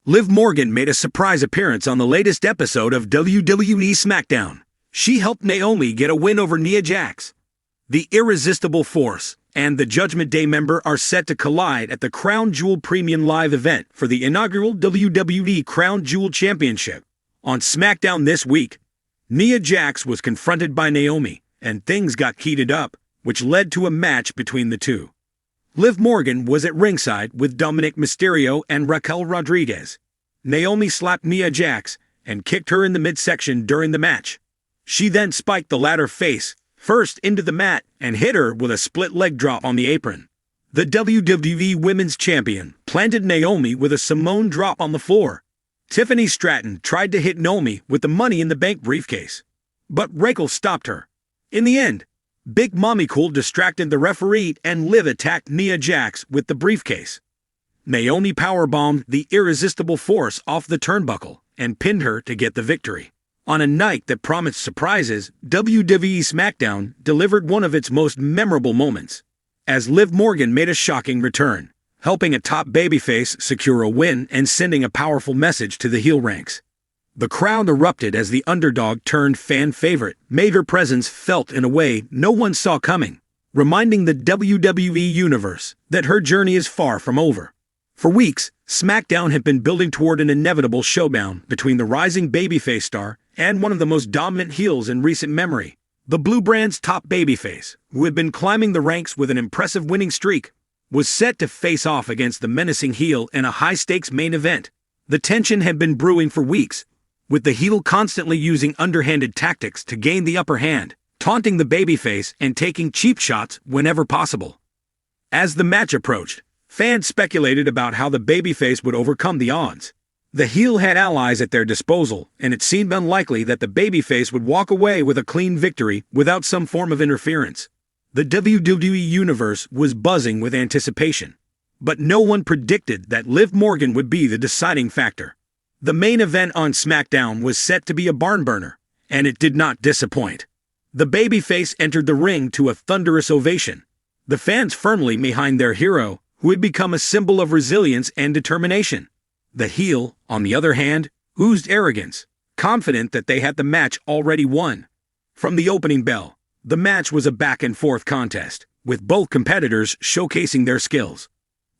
Liv Morgan made a surprise appearance on the latest episode of WWE SmackDown. She helped Naomi get a win over Nia Jax. The Irresistible Force and the Judgment Day member are set to collide at the Crown Jewel Premium Live event for the inaugural WWE Crown Jewel Championship. On SmackDown this week, Nia Jax was confronted by Naomi, and things got heated up, which led to a match between the two. Liv Morgan was at ringside with Dominic Mysterio and Raquel Rodriguez. Naomi slapped Nia Jax and kicked her in the midsection during the match. She then spiked the latter face first into the mat and hit her with a split leg drop on the apron. The WWE Women's Champion planted Naomi with a Simone drop on the floor. Tiffany Stratton tried to hit Naomi with the Money in the Bank briefcase, but Raquel stopped her. In the end, Big Mommy Cool distracted the referee and Liv attacked Nia Jax with the briefcase. Naomi powerbombed the Irresistible Force off the turnbuckle and pinned her to get the victory. On a night that promised surprises, WWE SmackDown delivered one of its most memorable moments, as Liv Morgan made a shocking return, helping a top babyface secure a win and sending a powerful message to the heel ranks. The crowd erupted as the underdog turned fan favorite made her presence felt in a way no one saw coming, reminding the WWE Universe that her journey is far from over. For weeks, SmackDown had been building toward an inevitable showdown between the rising babyface star and one of the most dominant heels in recent memory. The Blue Brand's top babyface, who had been climbing the ranks with an impressive winning streak, was set to face off against the menacing heel in a high-stakes main event. The tension had been brewing for weeks, with the heel constantly using underhanded tactics to gain the upper hand, taunting the babyface and taking cheap shots whenever possible. As the match approached, fans speculated about how the babyface would overcome the odds. The heel had allies at their disposal, and it seemed unlikely that the babyface would walk away with a clean victory without some form of interference. The WWE Universe was buzzing with anticipation, but no one predicted that Liv Morgan would be the deciding factor. The main event on SmackDown was set to be a barn burner, and it did not disappoint. The babyface entered the ring to a thunderous ovation, the fans firmly behind their hero, who had become a symbol of resilience and determination. The heel, on the other hand, oozed arrogance, confident that they had the match already won. From the opening bell, the match was a back-and-forth contest, with both competitors showcasing their skills.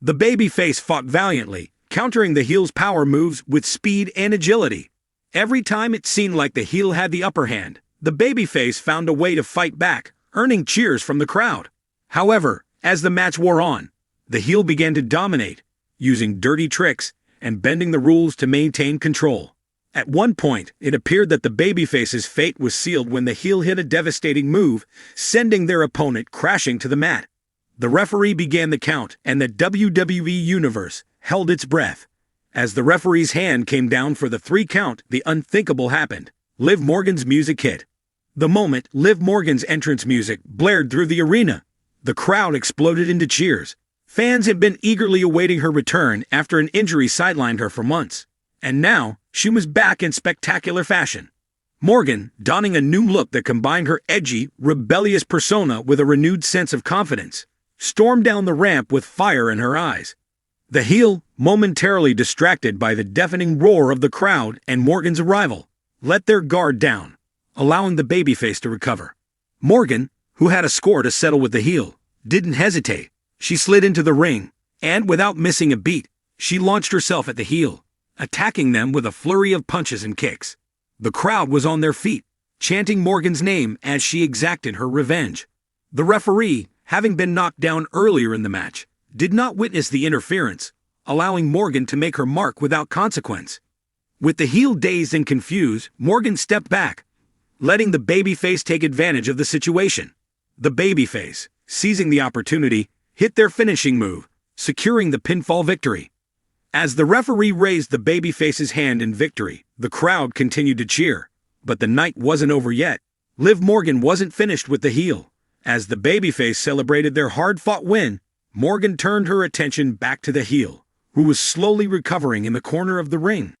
The babyface fought valiantly, countering the heel's power moves with speed and agility. Every time it seemed like the heel had the upper hand, the babyface found a way to fight back, earning cheers from the crowd. However, as the match wore on, the heel began to dominate, using dirty tricks and bending the rules to maintain control. At one point, it appeared that the babyface's fate was sealed when the heel hit a devastating move, sending their opponent crashing to the mat. The referee began the count, and the WWE Universe held its breath. As the referee's hand came down for the 3 count, the unthinkable happened. Liv Morgan's music hit. The moment Liv Morgan's entrance music blared through the arena, the crowd exploded into cheers. Fans had been eagerly awaiting her return after an injury sidelined her for months, and now she was back in spectacular fashion. Morgan, donning a new look that combined her edgy, rebellious persona with a renewed sense of confidence, stormed down the ramp with fire in her eyes. The heel, momentarily distracted by the deafening roar of the crowd and Morgan's arrival, let their guard down, allowing the babyface to recover. Morgan, who had a score to settle with the heel, didn't hesitate. She slid into the ring, and without missing a beat, she launched herself at the heel, attacking them with a flurry of punches and kicks. The crowd was on their feet, chanting Morgan's name as she exacted her revenge. The referee, having been knocked down earlier in the match, did not witness the interference, allowing Morgan to make her mark without consequence. With the heel dazed and confused, Morgan stepped back, letting the babyface take advantage of the situation. The babyface, seizing the opportunity, hit their finishing move, securing the pinfall victory. As the referee raised the babyface's hand in victory, the crowd continued to cheer. But the night wasn't over yet. Liv Morgan wasn't finished with the heel. As the babyface celebrated their hard-fought win, Morgan turned her attention back to the heel, who was slowly recovering in the corner of the ring.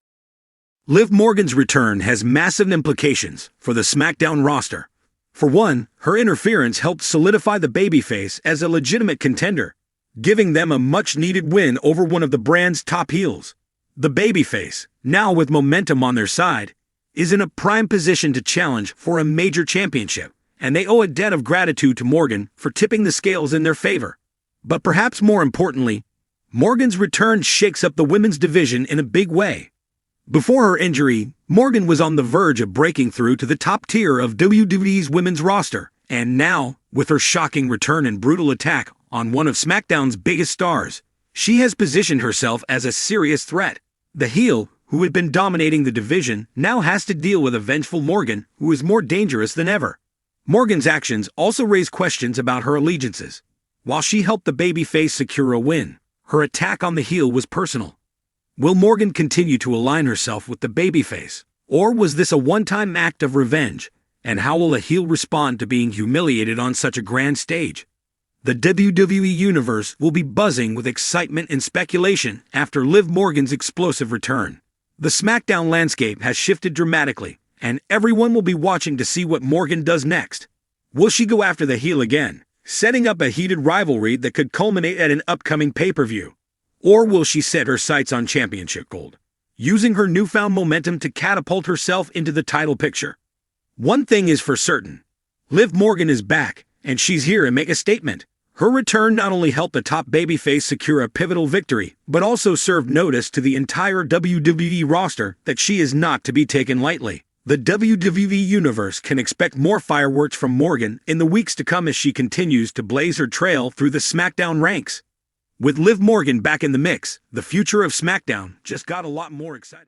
Liv Morgan's return has massive implications for the SmackDown roster. For one, her interference helped solidify the babyface as a legitimate contender, giving them a much-needed win over one of the brand's top heels. The babyface, now with momentum on their side, is in a prime position to challenge for a major championship, and they owe a debt of gratitude to Morgan for tipping the scales in their favor. But perhaps more importantly, Morgan's return shakes up the women's division in a big way. Before her injury, Morgan was on the verge of breaking through to the top tier of WWE's women's roster, and now, with her shocking return and brutal attack on one of SmackDown's biggest stars, she has positioned herself as a serious threat. The heel, who had been dominating the division, now has to deal with a vengeful Morgan who is more dangerous than ever. Morgan's actions also raise questions about her allegiances. While she helped the babyface secure a win, her attack on the heel was personal. Will Morgan continue to align herself with the babyface, or was this a one-time act of revenge? And how will a heel respond to being humiliated on such a grand stage? The WWE Universe will be buzzing with excitement and speculation after Liv Morgan's explosive return. The SmackDown landscape has shifted dramatically, and everyone will be watching to see what Morgan does next. Will she go after the heel again, setting up a heated rivalry that could culminate at an upcoming pay-per-view? Or will she set her sights on championship gold, using her newfound momentum to catapult herself into the title picture? One thing is for certain, Liv Morgan is back, and she's here to make a statement. Her return not only helped the top babyface secure a pivotal victory, but also served notice to the entire WWE roster that she is not to be taken lightly. The WWE Universe can expect more fireworks from Morgan in the weeks to come as she continues to blaze her trail through the SmackDown ranks. With Liv Morgan back in the mix, the future of SmackDown just got a lot more exciting.